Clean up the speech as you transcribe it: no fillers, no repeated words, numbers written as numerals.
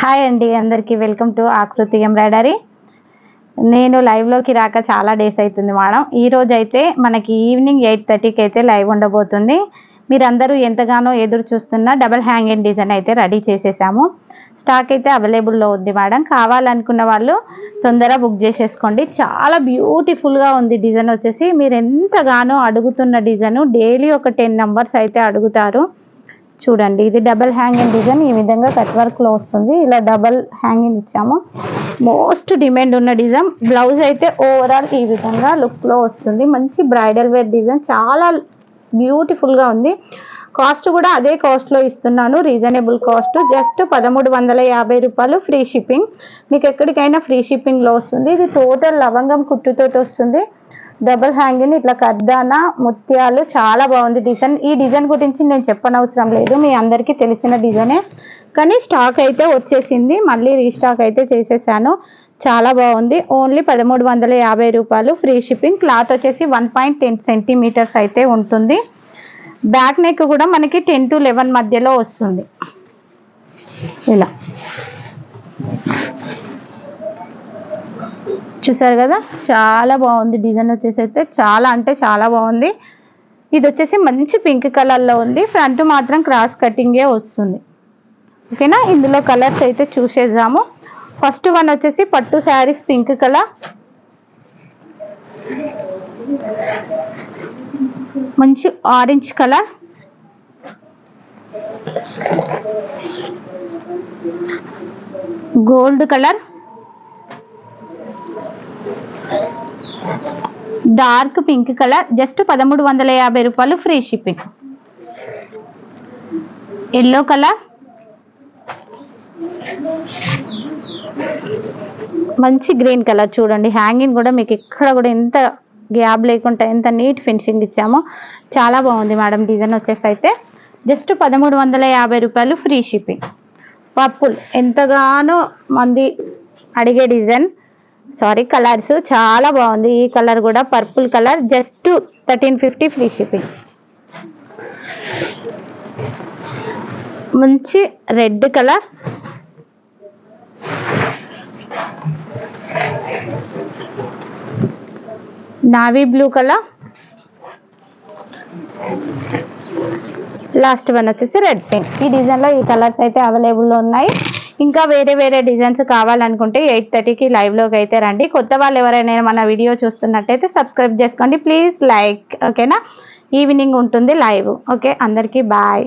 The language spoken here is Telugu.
హాయ్ అండి, అందరికీ వెల్కమ్ టు ఆకృతి ఎంబ్రాయిడరీ. నేను లైవ్లోకి రాక చాలా డేస్ అవుతుంది మేడం. ఈరోజు అయితే మనకి ఈవినింగ్ 8:30కి అయితే లైవ్ ఉండబోతుంది. మీరందరూ ఎంతగానో ఎదురు చూస్తున్న డబల్ హ్యాంగింగ్ డిజైన్ అయితే రెడీ చేసేసాము. స్టాక్ అయితే అవైలబుల్లో ఉంది మేడం. కావాలనుకున్న వాళ్ళు తొందరగా బుక్ చేసేసుకోండి. చాలా బ్యూటిఫుల్గా ఉంది డిజైన్ వచ్చేసి. మీరు ఎంతగానో అడుగుతున్న డిజైన్, డైలీ ఒక 10 నెంబర్స్ అయితే అడుగుతారు. చూడండి, ఇది డబల్ హ్యాంగింగ్ డిజైన్. ఈ విధంగా కట్ వర్క్లో వస్తుంది. ఇలా డబల్ హ్యాంగింగ్ ఇచ్చాము. మోస్ట్ డిమాండ్ ఉన్న డిజైన్. బ్లౌజ్ అయితే ఓవరాల్ ఈ విధంగా లుక్లో వస్తుంది. మంచి బ్రైడల్ వేర్ డిజైన్, చాలా బ్యూటిఫుల్గా ఉంది. కాస్ట్ కూడా అదే కాస్ట్లో ఇస్తున్నాను, రీజనబుల్ కాస్ట్. జస్ట్ 1350 రూపాయలు, ఫ్రీ షిప్పింగ్. మీకు ఎక్కడికైనా ఫ్రీ షిప్పింగ్లో వస్తుంది. ఇది టోటల్ లవంగం కుట్టుతోటి వస్తుంది. డబల్ హ్యాంగింగ్, ఇట్లా కర్దానా ముత్యాలు, చాలా బాగుంది డిజైన్. ఈ డిజైన్ గురించి నేను చెప్పనవసరం లేదు, మీ అందరికీ తెలిసిన డిజైనే. కానీ స్టాక్ అయితే వచ్చేసింది, మళ్ళీ రీస్టాక్ అయితే చేసేసాను. చాలా బాగుంది. ఓన్లీ 1350 రూపాయలు, ఫ్రీ షిప్పింగ్. క్లాత్ వచ్చేసి 1.10 సెంటీమీటర్స్ అయితే ఉంటుంది. బ్యాక్ నెక్ కూడా మనకి 10 to 11 మధ్యలో వస్తుంది. ఇలా చూసారు కదా, చాలా బాగుంది డిజైన్ వచ్చేసి. అయితే చాలా అంటే చాలా బాగుంది. ఇది వచ్చేసి మంచి పింక్ కలర్లో ఉంది. ఫ్రంట్ మాత్రం క్రాస్ కటింగే వస్తుంది. ఓకేనా, ఇందులో కలర్స్ అయితే చూసేద్దాము. ఫస్ట్ వన్ వచ్చేసి పట్టు శారీస్ పింక్ కలర్, మంచి orange colour, gold colour, dark pink colour. Just 1350 రూపాయలు, ఫ్రీ షిప్పింగ్. ఎల్లో కలర్, మంచి గ్రీన్ కలర్. చూడండి, హ్యాంగింగ్ కూడా మీకు ఎక్కడ కూడా ఎంత గ్యాప్ లేకుండా ఎంత నీట్ ఫినిషింగ్ ఇచ్చామో. చాలా బాగుంది మేడం డిజైన్ వచ్చేసి. అయితే జస్ట్ 1350 రూపాయలు, ఫ్రీ షిప్పింగ్. పర్పుల్, ఎంతగానో మంది అడిగే డిజైన్, సారీ కలర్స్, చాలా బాగుంది. ఈ కలర్ కూడా purple colour, just 1350, free shipping. మంచి red colour, navy blue colour, last one వచ్చేసి రెడ్ పింక్. ఈ డిజైన్లో ఈ కలర్స్ అయితే అవైలబుల్లో ఉన్నాయి. ఇంకా వేరే వేరే డిజైన్స్ కావాలనుకుంటే 8:30కి లైవ్లోకి అయితే రండి. కొత్త వాళ్ళు ఎవరైనా మన వీడియో చూస్తున్నట్టయితే సబ్స్క్రైబ్ చేసుకోండి ప్లీజ్, లైక్. ఓకేనా, ఈవినింగ్ ఉంటుంది లైవ్. ఓకే, అందరికీ బాయ్.